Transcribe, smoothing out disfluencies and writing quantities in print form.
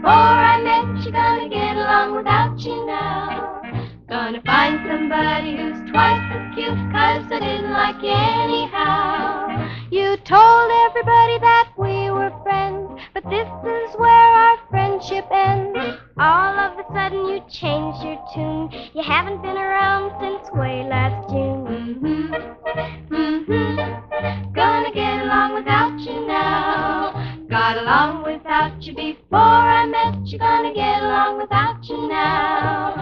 before I met you, gonna get along without you now. Gonna find somebody who's twice as cute, 'cause I didn't like you anyhow. You told everybody that we were friends, but this is where our friendship ends. All of a sudden you changed your tune. You haven't been around since way last June. Gonna get along without you now. Got along without you before I met you. Gonna get along without you now.